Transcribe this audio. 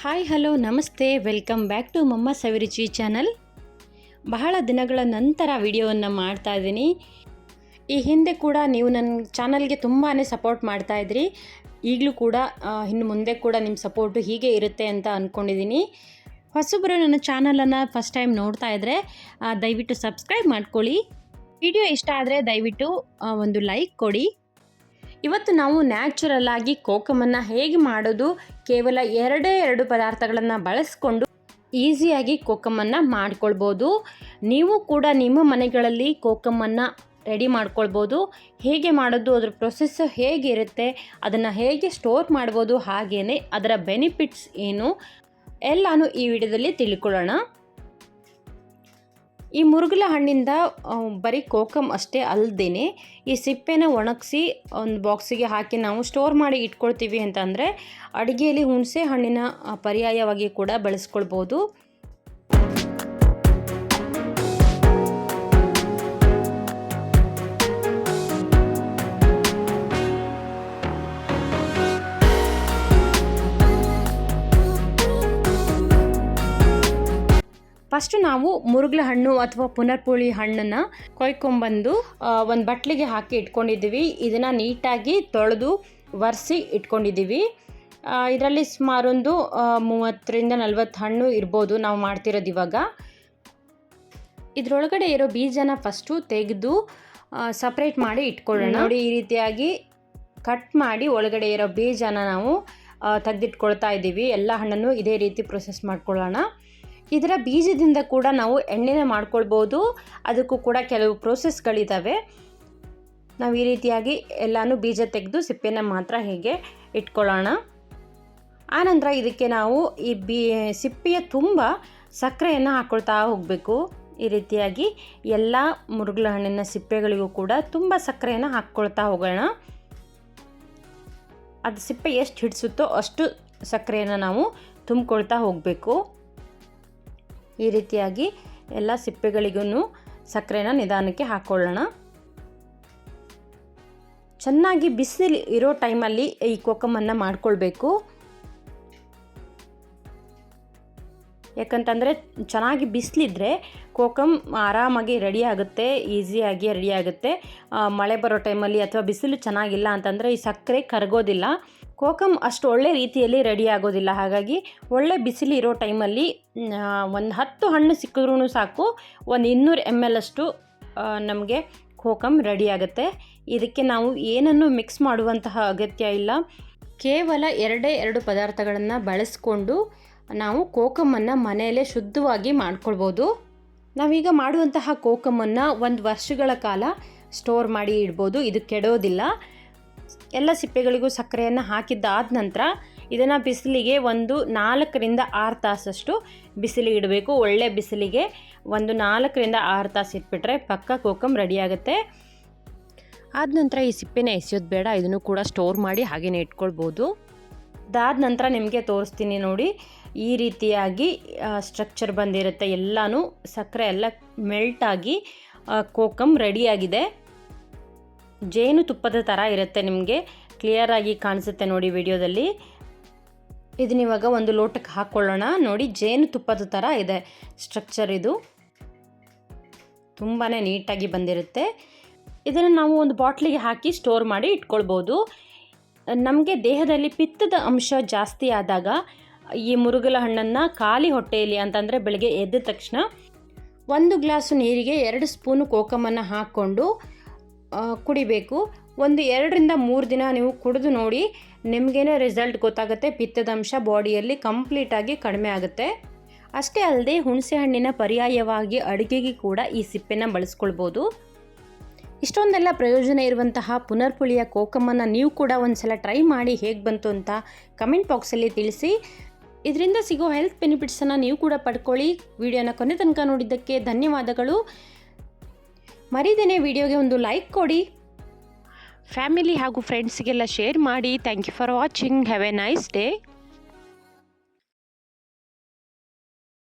Hi hello ನಮಸ್ತೆ, welcome back to ಮಮ್ಮ ಸವಿರುಚಿ channel. ಬಹಳ ದಿನಗಳ ನಂತರ ವಿಡಿಯೋವನ್ನು ಮಾಡ್ತಾ ಇದ್ದೀನಿ. ಈ ಹಿಂದೆ ಕೂಡ ನೀವು ನನ್ನ ಚಾನಲ್ಗೆ ತುಂಬಾ ಸಪೋರ್ಟ್ ಮಾಡ್ತಾಯಿದ್ರಿ. ಈಗಲೂ ಕೂಡ ಇನ್ನು ಮುಂದೆ ಕೂಡ ನಿಮ್ಮ ಸಪೋರ್ಟು ಹೀಗೆ ಇರುತ್ತೆ ಅಂತ ಅಂದ್ಕೊಂಡಿದ್ದೀನಿ. ಹೊಸಬರು ನನ್ನ ಚಾನಲನ್ನು ಫಸ್ಟ್ ಟೈಮ್ ನೋಡ್ತಾ ಇದ್ದರೆ ದಯವಿಟ್ಟು ಸಬ್ಸ್ಕ್ರೈಬ್ ಮಾಡ್ಕೊಳ್ಳಿ. ವಿಡಿಯೋ ಇಷ್ಟ ಆದರೆ ದಯವಿಟ್ಟು ಒಂದು ಲೈಕ್ ಕೊಡಿ. ಇವತ್ತು ನಾವು ನ್ಯಾಚುರಲ್ ಆಗಿ ಕೋಕಮನ್ನು ಹೇಗೆ ಮಾಡೋದು, ಕೇವಲ ಎರಡು ಪದಾರ್ಥಗಳನ್ನು ಬಳಸ್ಕೊಂಡು ಈಸಿಯಾಗಿ ಕೋಕಮನ್ನು ಮಾಡ್ಕೊಳ್ಬೋದು. ನೀವು ಕೂಡ ನಿಮ್ಮ ಮನೆಗಳಲ್ಲಿ ಕೋಕಮನ್ನು ರೆಡಿ ಮಾಡ್ಕೊಳ್ಬೋದು. ಹೇಗೆ ಮಾಡೋದು, ಅದರ ಪ್ರೊಸೆಸ್ ಹೇಗಿರುತ್ತೆ, ಅದನ್ನು ಹೇಗೆ ಸ್ಟೋರ್ ಮಾಡ್ಬೋದು, ಹಾಗೆಯೇ ಅದರ ಬೆನಿಫಿಟ್ಸ್ ಏನು ಎಲ್ಲನೂ ಈ ವಿಡಿಯೋದಲ್ಲಿ ತಿಳ್ಕೊಳ್ಳೋಣ. ಈ ಮುರುಗಲ ಹಣ್ಣಿಂದ ಬರೀ ಕೋಕಮ್ ಅಷ್ಟೇ ಅಲ್ಲದೇ ಈ ಸಿಪ್ಪೆನ ಒಣಗಿಸಿ ಒಂದು ಬಾಕ್ಸಿಗೆ ಹಾಕಿ ನಾವು ಸ್ಟೋರ್ ಮಾಡಿ ಇಟ್ಕೊಳ್ತೀವಿ ಅಂತಂದರೆ ಅಡುಗೆಯಲ್ಲಿ ಹುಣಸೆ ಹಣ್ಣಿನ ಪರ್ಯಾಯವಾಗಿ ಕೂಡ ಬಳಸ್ಕೊಳ್ಬೋದು. ಫಸ್ಟು ನಾವು ಮುರುಗಲ ಹಣ್ಣು ಅಥವಾ ಪುನರ್ಪುಳಿ ಹಣ್ಣನ್ನು ಕೊಯ್ಕೊಂಬಂದು ಒಂದು ಬಟ್ಲಿಗೆ ಹಾಕಿ ಇಟ್ಕೊಂಡಿದ್ದೀವಿ. ಇದನ್ನು ನೀಟಾಗಿ ತೊಳೆದು ಒರೆಸಿ ಇಟ್ಕೊಂಡಿದ್ದೀವಿ. ಇದರಲ್ಲಿ ಸುಮಾರೊಂದು 30-40 ಹಣ್ಣು ಇರ್ಬೋದು ನಾವು ಮಾಡ್ತಿರೋದು ಇವಾಗ. ಇದರೊಳಗಡೆ ಇರೋ ಬೀಜನ ಫಸ್ಟು ತೆಗೆದು ಸಪ್ರೇಟ್ ಮಾಡಿ ಇಟ್ಕೊಳ್ಳೋಣ. ನೋಡಿ, ಈ ರೀತಿಯಾಗಿ ಕಟ್ ಮಾಡಿ ಒಳಗಡೆ ಇರೋ ಬೀಜನ ನಾವು ತೆಗೆದಿಟ್ಕೊಳ್ತಾ ಇದ್ದೀವಿ. ಎಲ್ಲ ಹಣ್ಣನ್ನು ಇದೇ ರೀತಿ ಪ್ರೊಸೆಸ್ ಮಾಡ್ಕೊಳ್ಳೋಣ. ಇದರ ಬೀಜದಿಂದ ಕೂಡ ನಾವು ಎಣ್ಣೆನ ಮಾಡ್ಕೊಳ್ಬೋದು. ಅದಕ್ಕೂ ಕೂಡ ಕೆಲವು ಪ್ರೋಸೆಸ್ಗಳಿದ್ದಾವೆ. ನಾವು ಈ ರೀತಿಯಾಗಿ ಎಲ್ಲನೂ ಬೀಜ ತೆಗೆದು ಸಿಪ್ಪೆನ ಮಾತ್ರ ಹೇಗೆ ಇಟ್ಕೊಳ್ಳೋಣ. ಆನಂತರ ಇದಕ್ಕೆ ನಾವು ಈ ಸಿಪ್ಪೆಯ ತುಂಬ ಸಕ್ಕರೆಯನ್ನು ಹಾಕ್ಕೊಳ್ತಾ ಹೋಗಬೇಕು. ಈ ರೀತಿಯಾಗಿ ಎಲ್ಲ ಮುರುಗಲ ಹಣ್ಣಿನ ಸಿಪ್ಪೆಗಳಿಗೂ ಕೂಡ ತುಂಬ ಸಕ್ಕರೆಯನ್ನು ಹಾಕ್ಕೊಳ್ತಾ ಹೋಗೋಣ. ಅದು ಸಿಪ್ಪೆ ಎಷ್ಟು ಹಿಡಿಸುತ್ತೋ ಅಷ್ಟು ಸಕ್ಕರೆಯನ್ನು ನಾವು ತುಂಬಿಕೊಳ್ತಾ ಹೋಗಬೇಕು. ಈ ರೀತಿಯಾಗಿ ಎಲ್ಲ ಸಿಪ್ಪೆಗಳಿಗೂ ಸಕ್ಕರೆನ ನಿಧಾನಕ್ಕೆ ಹಾಕ್ಕೊಳ್ಳೋಣ. ಚೆನ್ನಾಗಿ ಬಿಸಿಲು ಇರೋ ಟೈಮಲ್ಲಿ ಈ ಕೋಕಮನ್ನು ಮಾಡ್ಕೊಳ್ಬೇಕು. ಯಾಕಂತಂದರೆ ಚೆನ್ನಾಗಿ ಬಿಸಿಲಿದ್ರೆ ಕೋಕಮ್ ಆರಾಮಾಗಿ ರೆಡಿ ಆಗುತ್ತೆ, ಈಸಿಯಾಗಿ ರೆಡಿ ಆಗುತ್ತೆ. ಮಳೆ ಬರೋ ಟೈಮಲ್ಲಿ ಅಥವಾ ಬಿಸಿಲು ಚೆನ್ನಾಗಿಲ್ಲ ಅಂತಂದರೆ ಈ ಸಕ್ಕರೆ ಕರಗೋದಿಲ್ಲ, ಕೋಕಮ್ ಅಷ್ಟು ಒಳ್ಳೆ ರೀತಿಯಲ್ಲಿ ರೆಡಿ ಆಗೋದಿಲ್ಲ. ಹಾಗಾಗಿ ಒಳ್ಳೆ ಬಿಸಿಲು ಇರೋ ಟೈಮಲ್ಲಿ ಒಂದು 10 ಹಣ್ಣು ಸಿಕ್ಕಿದ್ರೂ ಸಾಕು, ಒಂದು 200 ml ಅಷ್ಟು ನಮಗೆ ಕೋಕಮ್ ರೆಡಿ ಆಗುತ್ತೆ. ಇದಕ್ಕೆ ನಾವು ಏನನ್ನು ಮಿಕ್ಸ್ ಮಾಡುವಂತಹ ಅಗತ್ಯ ಇಲ್ಲ. ಕೇವಲ 2 ಪದಾರ್ಥಗಳನ್ನು ಬಳಸ್ಕೊಂಡು ನಾವು ಕೋಕಮನ್ನು ಮನೆಯಲ್ಲೇ ಶುದ್ಧವಾಗಿ ಮಾಡ್ಕೊಳ್ಬೋದು. ನಾವೀಗ ಮಾಡುವಂತಹ ಕೋಕಮನ್ನು 1 ವರ್ಷಗಳ ಕಾಲ ಸ್ಟೋರ್ ಮಾಡಿ ಇಡ್ಬೋದು. ಇದು ಕೆಡೋದಿಲ್ಲ. ಎಲ್ಲ ಸಿಪ್ಪೆಗಳಿಗೂ ಸಕ್ಕರೆಯನ್ನು ಹಾಕಿದ್ದಾದ ನಂತರ ಇದನ್ನು ಬಿಸಿಲಿಗೆ ಒಂದು 4-6 ತಾಸಷ್ಟು ಬಿಸಿಲಿಗೆ ಇಡಬೇಕು. ಒಳ್ಳೆ ಬಿಸಿಲಿಗೆ ಒಂದು 4-6 ತಾಸು ಇಟ್ಬಿಟ್ರೆ ಪಕ್ಕ ಕೋಕಮ್ ರೆಡಿ ಆಗುತ್ತೆ. ಆದ ನಂತರ ಈ ಸಿಪ್ಪೆನ ಎಸೆಯೋದು ಬೇಡ, ಇದನ್ನು ಕೂಡ ಸ್ಟೋರ್ ಮಾಡಿ ಹಾಗೆಯೇ ಇಟ್ಕೊಳ್ಬೋದು. ಅದಾದ ನಂತರ ನಿಮಗೆ ತೋರಿಸ್ತೀನಿ ನೋಡಿ. ಈ ರೀತಿಯಾಗಿ ಸ್ಟ್ರಕ್ಚರ್ ಬಂದಿರುತ್ತೆ. ಎಲ್ಲನೂ ಸಕ್ಕರೆ ಎಲ್ಲ ಮೆಲ್ಟಾಗಿ ಕೋಕಮ್ ರೆಡಿಯಾಗಿದೆ. ಜೇನು ತುಪ್ಪದ ಥರ ಇರುತ್ತೆ, ನಿಮಗೆ ಕ್ಲಿಯರಾಗಿ ಕಾಣಿಸುತ್ತೆ ನೋಡಿ ವಿಡಿಯೋದಲ್ಲಿ. ಇದನ್ನಿವಾಗ ಒಂದು ಲೋಟಕ್ಕೆ ಹಾಕ್ಕೊಳ್ಳೋಣ. ನೋಡಿ, ಜೇನು ತುಪ್ಪದ ಥರ ಇದೆ ಸ್ಟ್ರಕ್ಚರ್. ಇದು ತುಂಬಾ ನೀಟಾಗಿ ಬಂದಿರುತ್ತೆ. ಇದನ್ನು ನಾವು ಒಂದು ಬಾಟ್ಲಿಗೆ ಹಾಕಿ ಸ್ಟೋರ್ ಮಾಡಿ ಇಟ್ಕೊಳ್ಬೋದು. ನಮಗೆ ದೇಹದಲ್ಲಿ ಪಿತ್ತದ ಅಂಶ ಜಾಸ್ತಿ ಆದಾಗ ಈ ಮುರುಗಲ ಹಣ್ಣನ್ನು ಖಾಲಿ ಹೊಟ್ಟೆಯಲ್ಲಿ, ಅಂತಂದರೆ ಬೆಳಗ್ಗೆ ಎದ್ದ ತಕ್ಷಣ 1 ಗ್ಲಾಸು ನೀರಿಗೆ 2 ಸ್ಪೂನು ಕೋಕಮನ್ನು ಹಾಕ್ಕೊಂಡು ಕುಡಿಬೇಕು. ಒಂದು 2-3 ದಿನ ನೀವು ಕುಡಿದು ನೋಡಿ, ನಿಮಗೇನೆ ರಿಸಲ್ಟ್ ಗೊತ್ತಾಗುತ್ತೆ. ಪಿತ್ತದ ಅಂಶ ಬಾಡಿಯಲ್ಲಿ ಕಂಪ್ಲೀಟಾಗಿ ಕಡಿಮೆ ಆಗುತ್ತೆ. ಅಷ್ಟೇ ಅಲ್ಲದೆ ಹುಣಸೆ ಹಣ್ಣಿನ ಪರ್ಯಾಯವಾಗಿ ಅಡುಗೆಗೆ ಕೂಡ ಈ ಸಿಪ್ಪೆನ ಬಳಸ್ಕೊಳ್ಬೋದು. ಇಷ್ಟೊಂದೆಲ್ಲ ಪ್ರಯೋಜನ ಇರುವಂತಹ ಪುನರ್ಪುಳಿಯ ಕೋಕಮನ್ನು ನೀವು ಕೂಡ ಒಂದು ಸಲ ಟ್ರೈ ಮಾಡಿ ಹೇಗೆ ಬಂತು ಅಂತ ಕಮೆಂಟ್ ಬಾಕ್ಸಲ್ಲಿ ತಿಳಿಸಿ. ಇದರಿಂದ ಸಿಗೋ ಹೆಲ್ತ್ ಬೆನಿಫಿಟ್ಸನ್ನು ನೀವು ಕೂಡ ಪಡ್ಕೊಳ್ಳಿ. ವಿಡಿಯೋನ ಕೊನೆ ತನಕ ನೋಡಿದ್ದಕ್ಕೆ ಧನ್ಯವಾದಗಳು. ಮರಿದೇನೆ ವಿಡಿಯೋಗೆ ಒಂದು ಲೈಕ್ ಕೊಡಿ. ಫ್ಯಾಮಿಲಿ ಹಾಗೂ ಫ್ರೆಂಡ್ಸ್ಗೆಲ್ಲ ಶೇರ್ ಮಾಡಿ. Thank you for watching. Have a nice day.